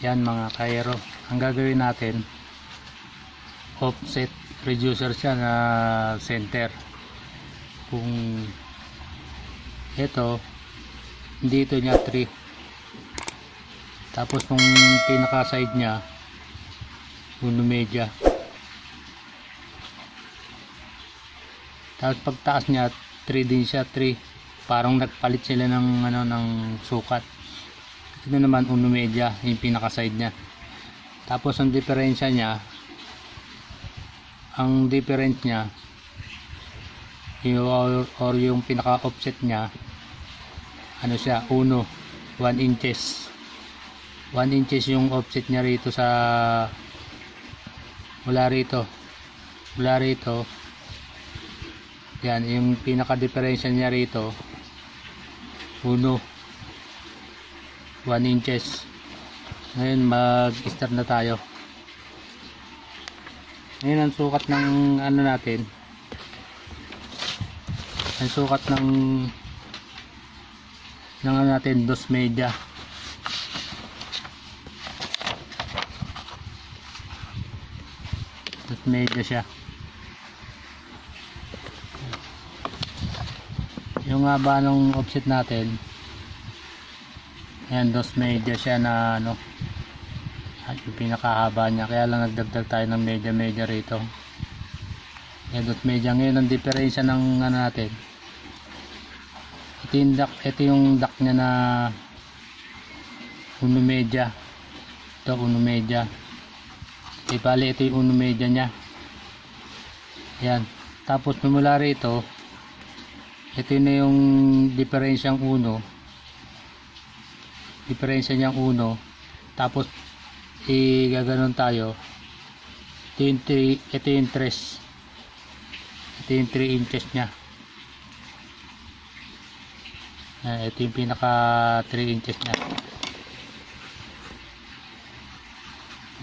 Yan mga kaero, ang gagawin natin, offset reducer siya na center. Kung ito, dito niya 3, tapos kung pinaka side niya 1 media, tapos pagtaas niya 3 din siya, 3. Parang nagpalit sila ng ng sukat. Ito naman 1 media yung pinaka side niya. Tapos ang diferensya niya, ang difference niya or yung pinaka offset niya, ano siya, 1 inches. 1 inches yung offset niya rito sa mula rito yan, yung pinaka diferensya niya rito 1 inches. Ngayon mag start na tayo. Ngayon ang sukat ng ano natin, ang sukat ng ano natin, 2 media. Media siya. Yung haba ng offset natin, ayan, 2 media siya na ano, at yung pinakahaba niya, kaya lang nagdagdag tayo ng media rito. Ayan, 2 media. Ngayon ang diferensya ng ano natin, ito yung duct niya na 1 media, ito 1 media. Bali ito yung 1 media nya. Ayan. Tapos mula rito, ito na yung diferensyang 1. Diferensya niyang 1. Tapos gaganon tayo. Ito yung 3, ito yung 3. Ito yung 3 inches nya. Ito yung pinaka 3 inches nya.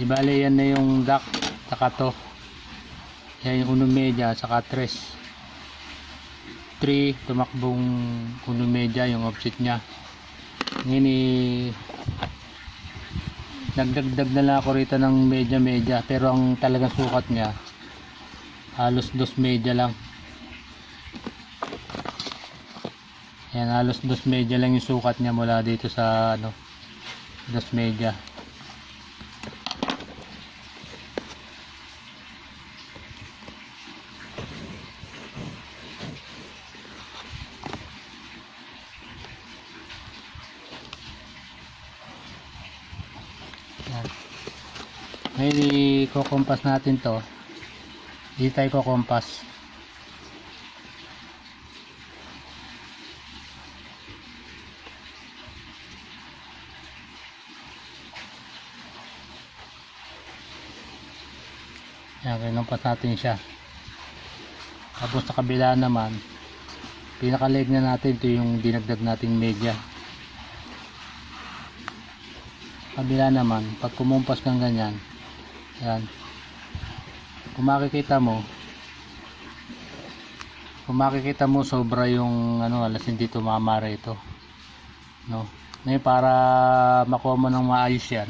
Ibali yan na yung duct, saka to. Yan yung 1 media, saka 3 tumakbong 1 media yung offset nya. Ngayon nagdagdag na lang ako rito ng media, pero ang talagang sukat nya halos 2 media lang. Yan, halos 2 media lang yung sukat nya mula dito sa ano, 2 media. Ngayon i-kompas natin to. Dito tayo kukompas. Yan, kinumpas natin siya. Tapos sa kabila naman, pinaka-leg na natin, ito yung dinagdag nating media. Kabila naman, pag kumumpas kang ganyan, yan, kung makikita mo sobra yung ano, alas hindi tumama rito, no? Ngayon, para makuha mo ng maayos yan,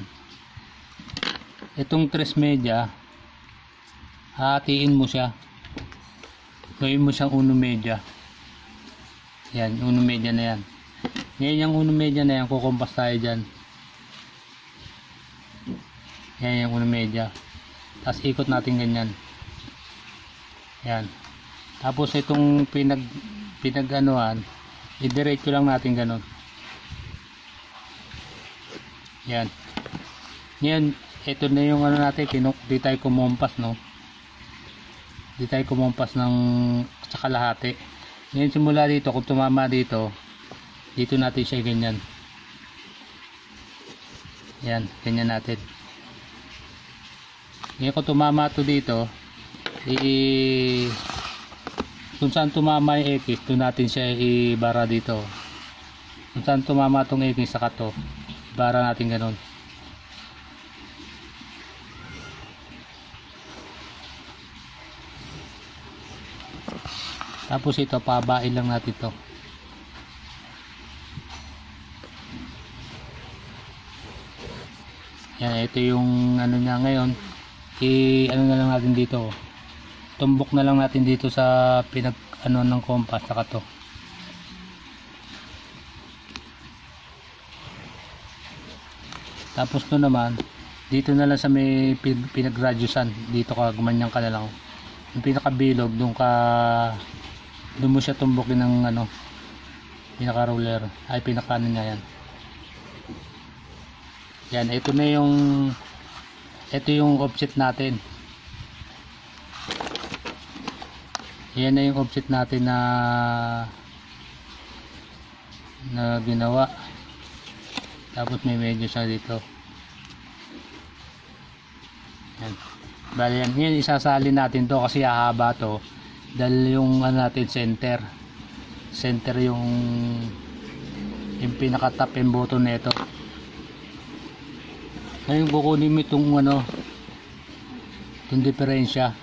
itong 3 media, hatiin mo siya, gawin mo siyang 1 media. Yan, 1 media na yan. Ngayon yung 1 media na yan, kukumpas tayo dyan. Yan yung 1 media. Tapos ikot natin ganyan. Yan. Tapos itong pinag-anuhan, i-diretso lang natin ganun. Yan. Ngayon, ito na yung ano natin, di tayo kumumpas, no? Di tayo kumumpas ng sa kalahati. Ngayon simula dito, kung tumama dito, dito natin siya ganyan. Yan, ganyan natin. Ngayon kung tumama to dito, kung saan tumama yung X, doon natin siya ibara dito. Kung saan tumama tong X, saka to, ibara natin ganun. Tapos ito, pabain lang natin to. Yan, ito yung ano niya ngayon. Ano na lang natin dito. Tumbok na lang natin dito sa pinag ano ng compass saka to. Tapos to naman dito na lang sa may pinagradyusan, dito ka gumanyan ka na lang. Yung pinakabilog doon mo siya tumbokin ng ano, pinaka roller ay pinaka ano niya yan. Yan, ito yung offset natin. Yan na yung offset natin na ginawa. Tapos may medyo siya dito. Yan. Bali yan isasalin natin to kasi hahaba to. Dahil yung ano natin center yung pinaka top and bottom nito. Ngayon kukunin mo itong ano, itong diferensya.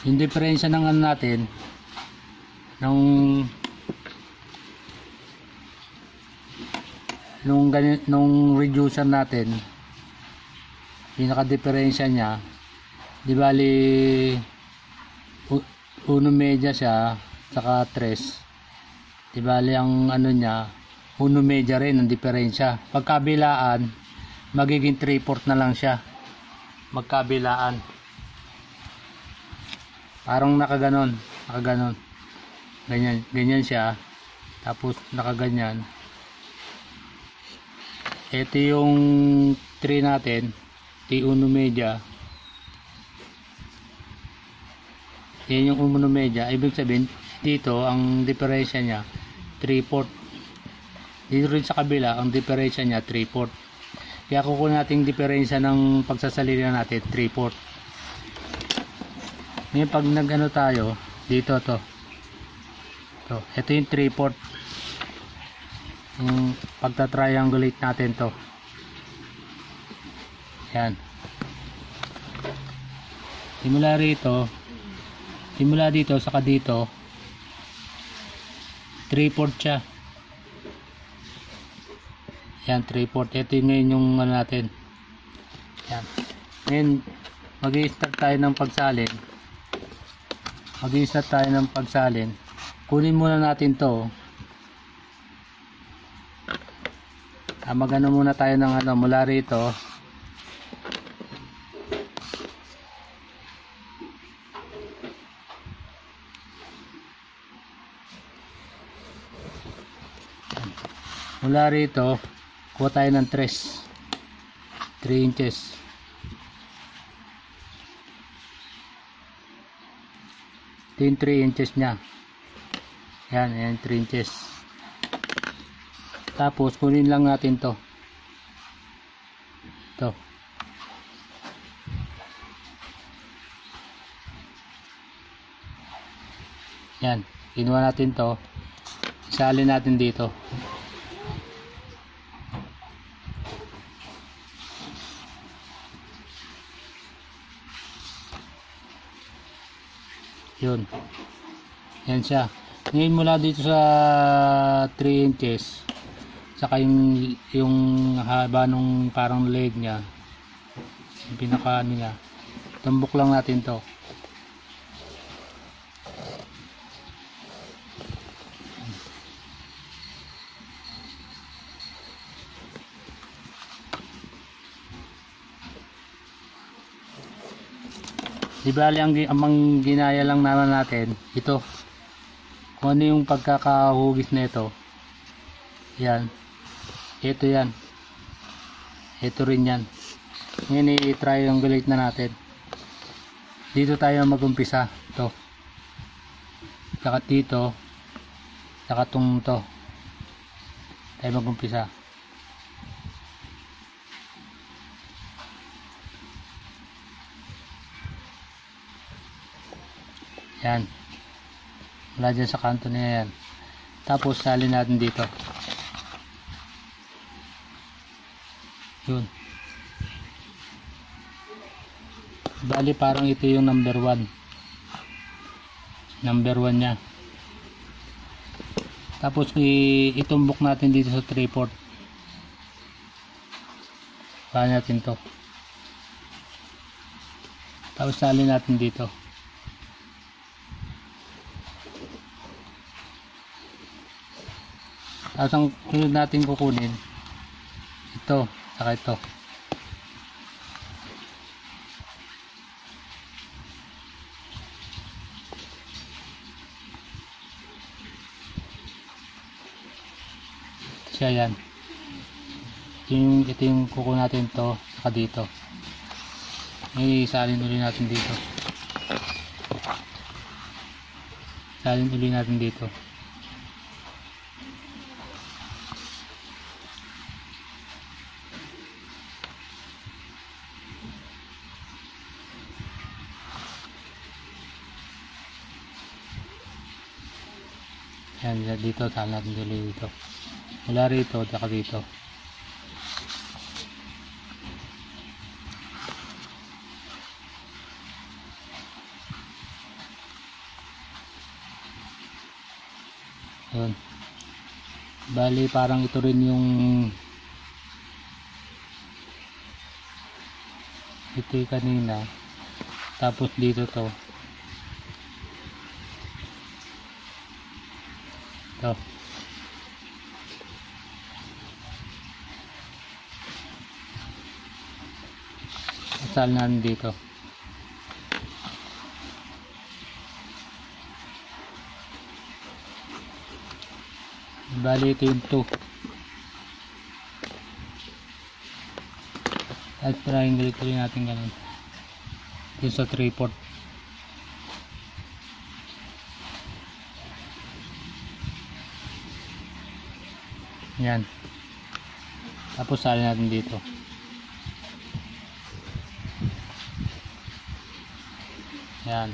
Yung diferensya ng ano natin nung reducer natin, pinaka diferensya niya, di bali 1 media siya saka 3, di bali ang ano niya 1 media rin ang diferensya. Pagkabilaan magiging 3/4 na lang siya, magkabilaan. Parang nakaganon ganyan siya, tapos nakaganyan. Ito yung 3 natin, T1 media. Yan yung 1 media. Ibig sabihin dito ang diferensya niya 3/4. Dito rin sa kabila ang diferensya niya 3/4. Kaya kukunin natin diferensya ng pagsasalina natin 3/4. Ngayon pag nagano tayo dito to ito yung 3/4. Yung pagta-triangulate natin to, yan, simula dito saka dito 3/4 siya. Yan, 3/4. Ito yung ngayon yung ano natin. Yan. Ngayon mag-i-start tayo ng pagsalin. Kunin muna natin to. Magano muna tayo ng ano mula rito. Mula rito kuha tayo ng 3 inches. Ito yung 3 inches nya. Yan 3 inches. Tapos kunin lang natin to. Yan, kinuha natin to. Isalin natin dito. Yun. Yan siya. Ngayon mula dito sa 3 inches saka yung haba nung parang leg niya, yung pinaka ano niya, tumbok lang natin to. Di bali ang ginaya lang naman natin ito, kung ano yung pagkakahugis nito. Yan, ito yan, ito rin yan. Ngayon i-triangulate na natin. Dito tayo mag-umpisa, to saka dito saka to tayo mag-umpisa. Yan, wala dyan sa kanto na yan. Tapos salin natin dito. Yun, bali parang ito yung number 1 nya. Tapos itumbok natin dito sa 3/4. Paano natin to. Tapos salin natin dito. Tapos ang sunod natin kukunin ito, saka ito. Siya yan. Ito yung kukunin natin to, saka dito. Isalin ulit natin dito. Salin ulit natin dito. Yan, dito, salin natin dito. Mula rito, saka dito. Yun. Bali parang ito rin yung ito yung kanina. Tapos dito to. Ito. Asal natin dito. Bali ito yung 2 at triangle ito rin natin ganun yung sa 3/4. Yan, tapos salin natin dito. Yan,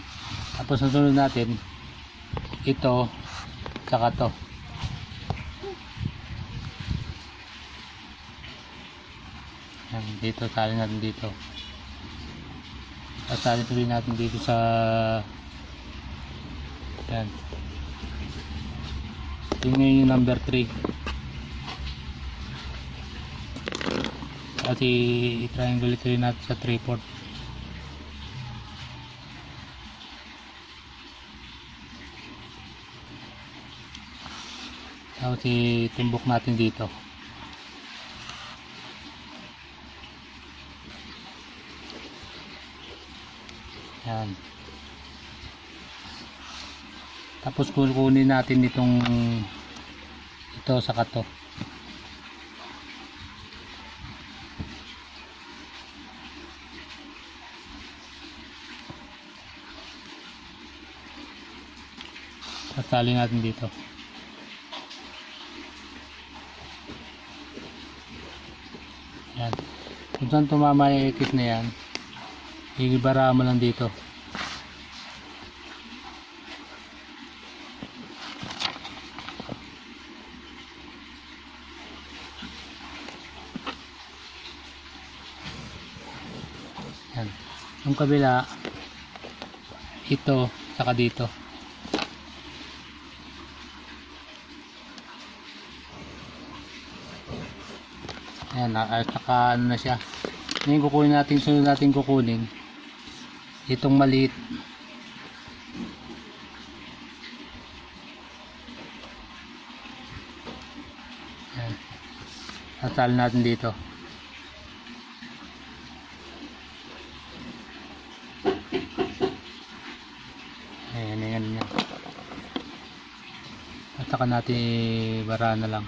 tapos nasunod natin ito saka to. Yan, dito salin natin dito. At salin tuloy natin dito sa yan. Tingnan yung number 3. At i-triangle ito rin natin sa 3/4. Tapos itumbok natin dito. Yan. Tapos kukunin natin itong ito sa kato. Sasali natin dito. Yan. Kung saan tumama yung X na yan, ibara mo lang dito. Yan. Yung kabila, ito, saka dito. Ayan, at saka ano na siya. Ngayon kukunin natin, sunod natin kukunin itong maliit. Ayan. Asal natin dito. Ayan, ayan, ayan. At saka natin bara na lang.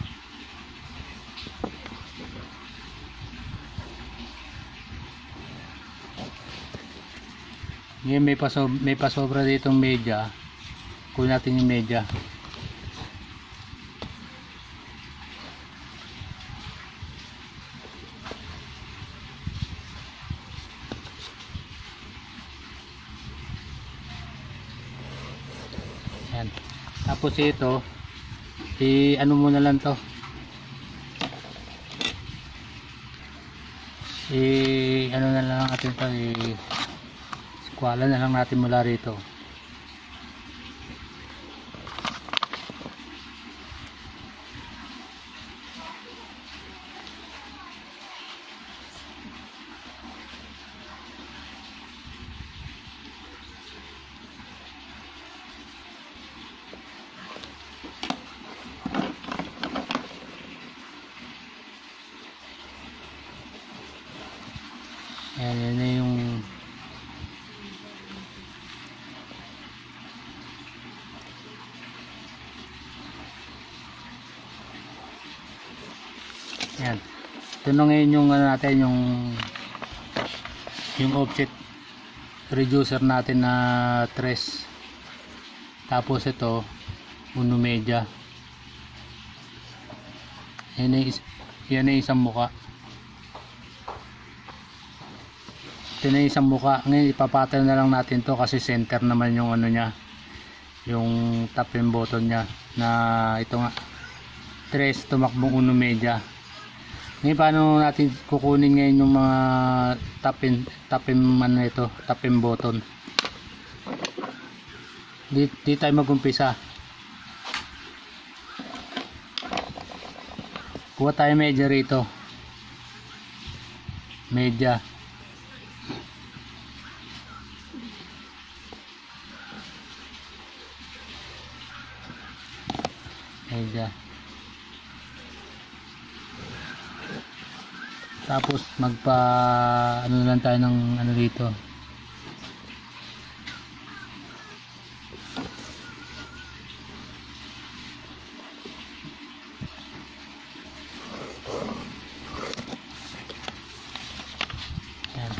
Ngayon may pasobra ditong media. Kunin natin yung media. Yan. Tapos ito, ano muna lang to. Ano na lang natin to, kuwala na lang natin mula rito. Ayan, yan na yung yan. Ito na ngayon yung ano natin, yung offset reducer natin na tres. Tapos ito uno media. Yan na isang muka. Ito na isang muka. Ngayon ipapatay na lang natin to kasi center naman yung ano niya, yung top and bottom niya na ito nga tres tumakbong uno media. Ngayon paano natin kukunin ngayon yung mga top and ano ito, top and bottom. Di tayo mag-umpisa. Kuha tayo media rito. Media. Tapos magpa ano lang tayo ng ano dito. Yan.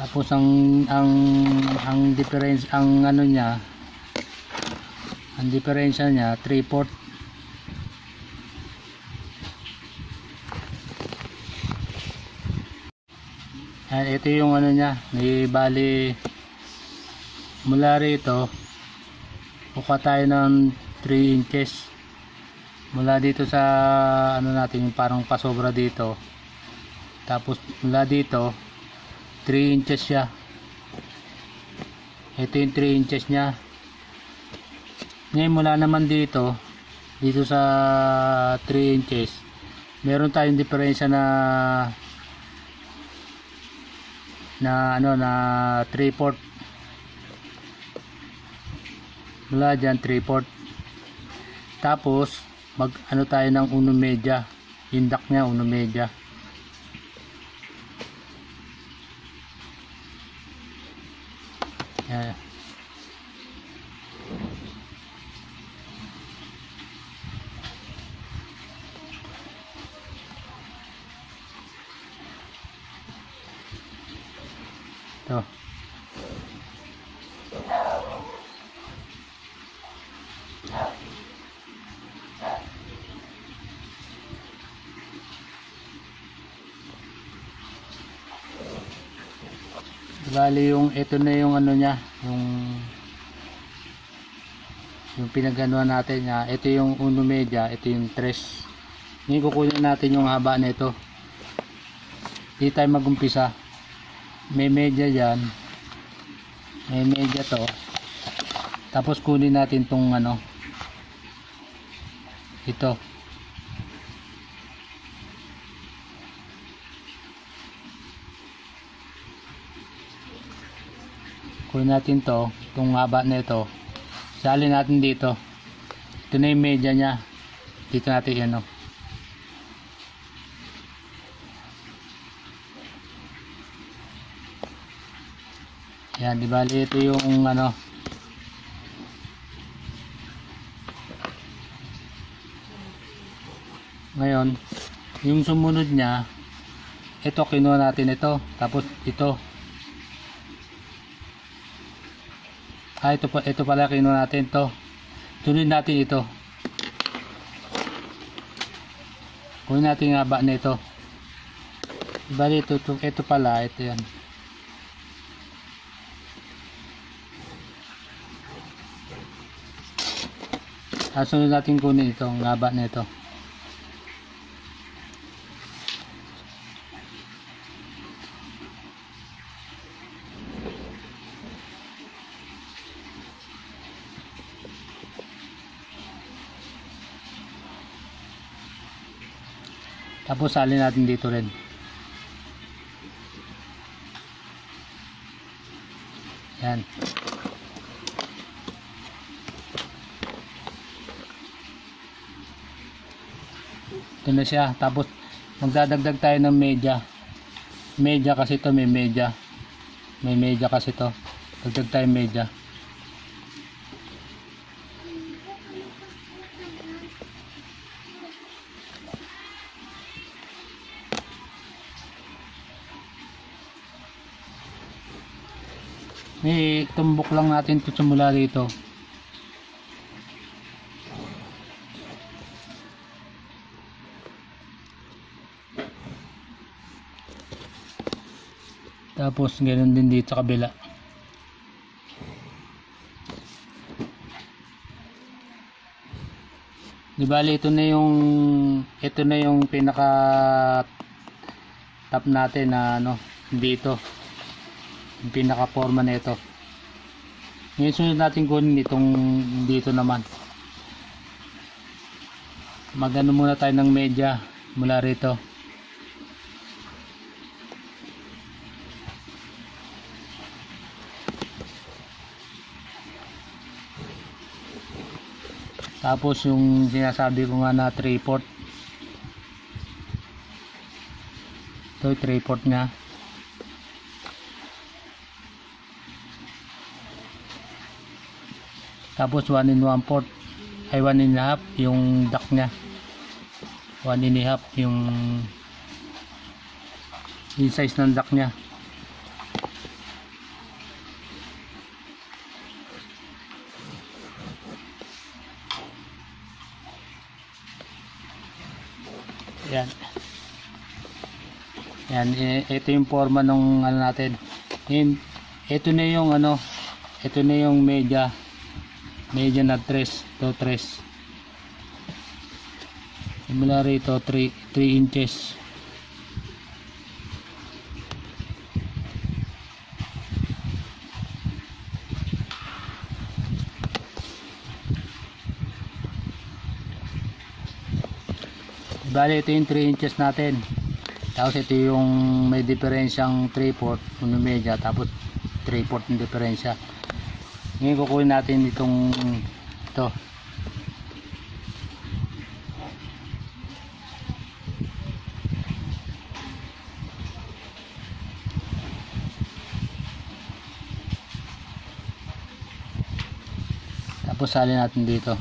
Tapos ang difference, ang ano niya, ang diferensya niya 3/4. Ito yung ano niya, may bali mula rito kuha tayo ng 3 inches mula dito sa ano natin, yung parang pasobra dito, tapos mula dito 3 inches siya. Ito yung 3 inches nya. Ngayon mula naman dito sa 3 inches meron tayong diferensya na ano na 3/4. Mula dyan 3/4. Tapos mag ano tayo ng uno media, indak nya uno media. Yan. Ito. Bali yung ito na yung ano niya, yung pinaganuhan natin niya. Ito yung uno media, ito yung tres. Ngayon kukunin natin yung haba nito. Hindi tayo magumpisa. May media dyan, may media to, tapos kunin natin tong ano, ito kunin natin to, itong haba na ito, salin natin dito. Ito na yung media nya, dito natin ano. Yan, di bali ito yung ano. Ngayon, yung sumunod niya, ito kinuha natin ito, tapos ito. Ito pala kinuha natin to. Sunod natin ito. Kunin natin yung haba nito. Di bali ito pala, ito yan. Sunod natin kunin itong haba na ito. Tapos salin natin dito rin. Yan. Ito na siya. Tapos magdadagdag tayo ng media. media kasi to, may media. May media kasi to. Dagdag tayo media. Tumbok lang natin ito simula dito. Tapos ganoon din dito sa kabila. Di bali ito na yung pinaka top natin na ano dito. Yung pinaka forma nito. Ngayon sunod natin kunin itong dito naman. Magano muna tayo ng media mula rito. Tapos yung sinasabi ko nga na 3/4. Ito 3/4 nya. Tapos 1 1/4 ay 1 1/2 yung duck nya. 1 1/2 yung size ng duck nya. Yan. Yan, ito yung forma ng ano natin. Ito na yung ano, ito na yung media na 3 to 3. Simula rito 3 inches. Bali ito yung 3 inches natin. Tapos ito yung may diferensyang 3/4 yung media, tapos 3/4 yung diferensya. Ngayon kukunin natin itong ito. Tapos salin natin dito.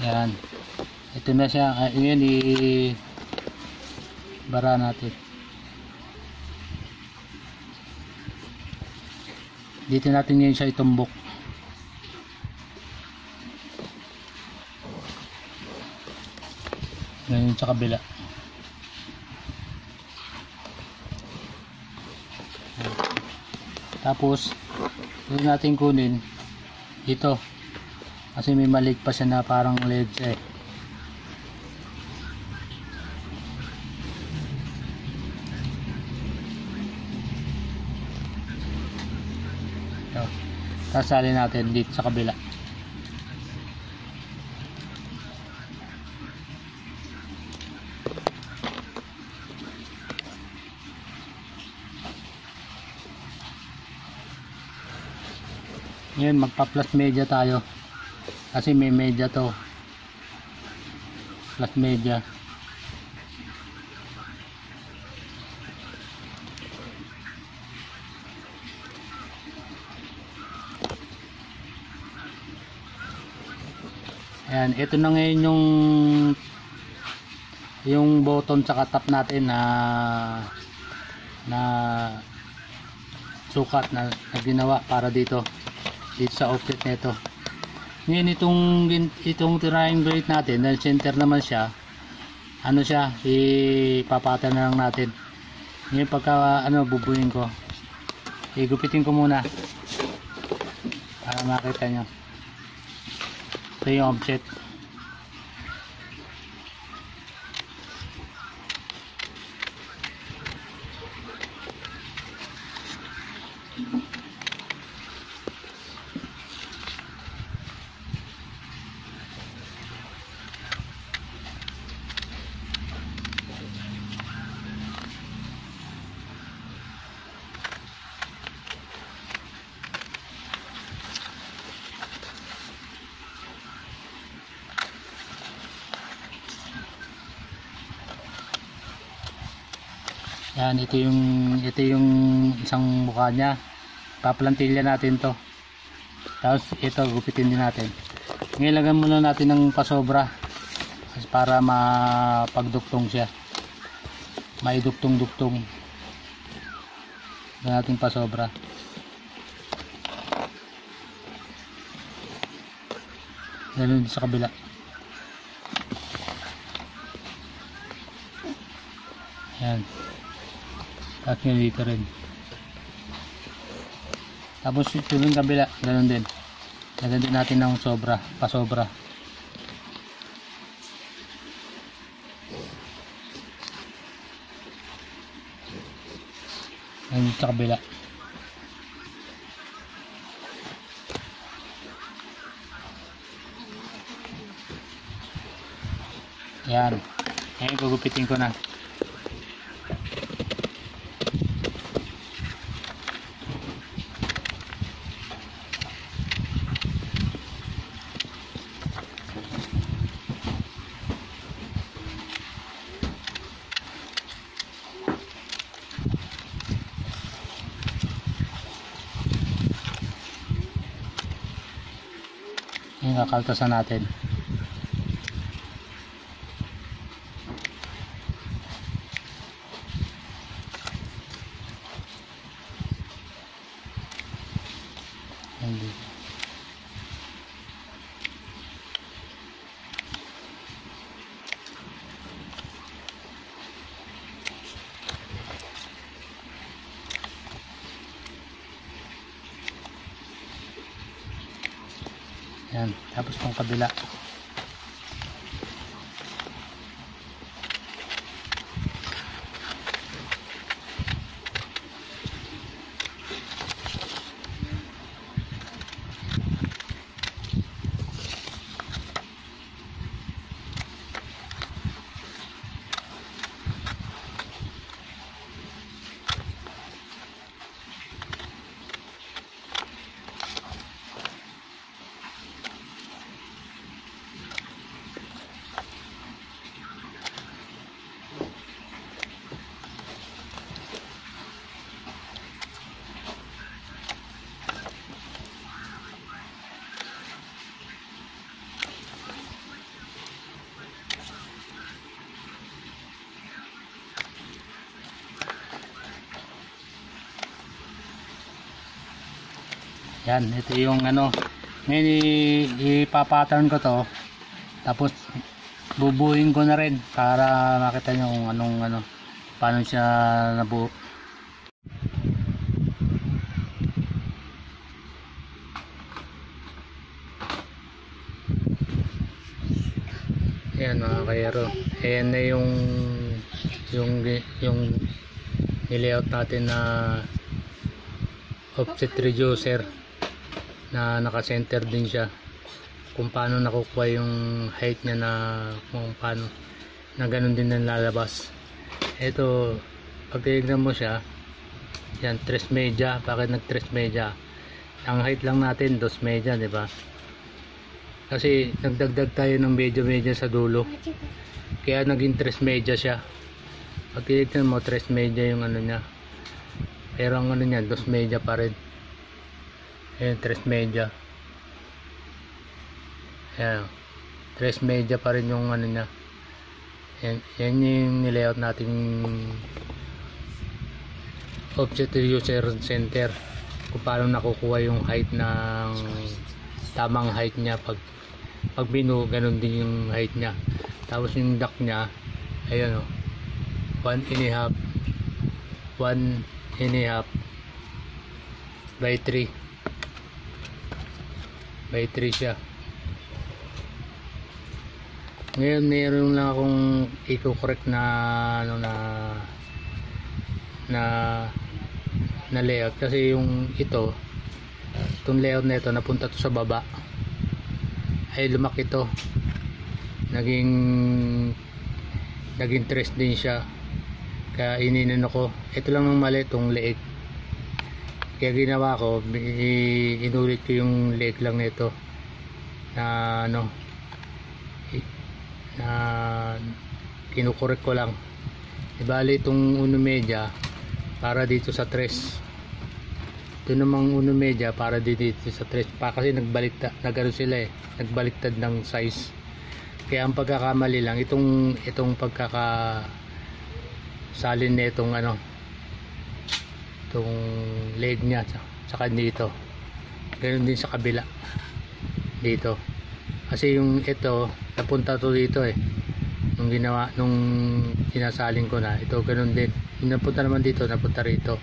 Yan. Ito na siya. Ngayon i-bara natin. Dito natin ngayon siya itumbok. Ngayon sa kabila. Tapos ito natin kunin ito. Kasi may maliit pa siya na parang leads eh. Ito. Sasalin natin dito sa kabila. Ngayon magpa-plus media tayo. Kasi may media to, plus media. Ayan, ito na ngayon yung button sa top natin na sukat na ginawa para dito sa offset nito. Ngayon itong triangle natin, dahil center naman siya, ano siya, ipapatan na lang natin. Ngayon pagka bubuin ko, igupitin ko muna para makita nyo. Ito yung offset. Yan, ito yung isang mukha niya. Paplantilya natin to. Tapos ito gupitin din natin. Ngayon lagyan muna natin ng pasobra para mapagduktong siya. Maiduktong-duktong. Lagyan natin pasobra. Ganun din sa kabila. Yan. Tapos nyo dito rin. Tapos ito yung kabila. Ganun din. Lagyan din natin ng sobra. Pasobra. Ganun sa kabila. Yan. Ngayon gugupitin ko na. Yung kakaltasan natin. Yan, tapos pang kabila. Yan, ito yung ano. Ngayon ipapattern ko to. Tapos bubuhin ko na rin para makita nyo kung anong ano, paano siya nabuo. Ayan mga kayero. Ayan na yung nilayout natin na offset reducer na naka-center din siya, kung paano nakukuha yung height niya, na kung paano na ganun din ang lalabas. Ito pag tinignan mo siya, yan, 3 media. Bakit nag 3 media? Ang height lang natin 2 media, di ba? Kasi nagdagdag tayo ng media sa dulo, kaya naging 3 media siya. Pag tinignan mo 3 media yung ano niya, pero ang ano niya 2 media pa rin. Ayan, 3 media. Ayan, 3 media pa rin yung ano niya. Yan yung nilayout natin offset reducer center, kung paano nakukuha yung height ng tamang height niya. Pag binu, ganun din yung height niya. Tapos yung duct niya, ayun o, 1.5 by 3 by 3 siya. Ngayon meron lang akong i-correct na ano na layout, kasi yung itong layout na ito napunta to sa baba, ay lumaki to, naging 3 din siya, kaya ininan ko. Ito lang ng mali, itong leeg. Kaya ginawa ko, inulit ko yung leg lang nito na ano, na kinukorek ko lang Ibali itong 1 media para dito sa 3. Ito namang 1 media para dito sa 3 pa, kasi nagano sila nagbaliktad ng size. Kaya ang pagkakamali lang itong pagkakasalin na itong itong leg niya tsaka dito. Ganoon din sa kabila dito. Kasi yung ito napunta to dito nung sinasalin ko na ito, ganoon din. Yung napunta naman dito, napunta rito.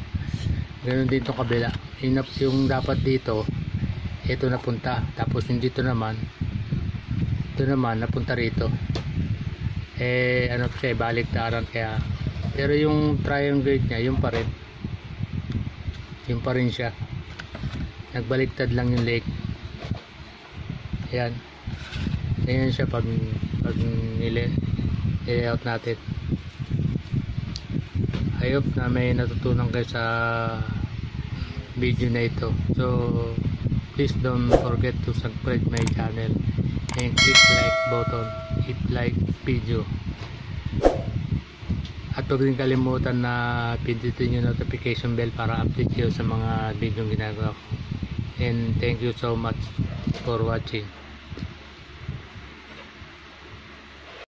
Ganoon din itong kabila. Yung dapat dito, ito napunta. Tapos yung dito naman, ito naman napunta rito. Siya, baliktaran. Kaya pero yung triangle niya, yung pa rin siya. Nagbaliktad lang yung leg. Ayan. Ayan siya pag layout natin. I hope na may natutunan kayo sa video na ito. So please don't forget to subscribe my channel and click like button if like video. At huwag din kalimutan na pindutin yung notification bell para update kayo sa mga video ginagawa ko. And thank you so much for watching.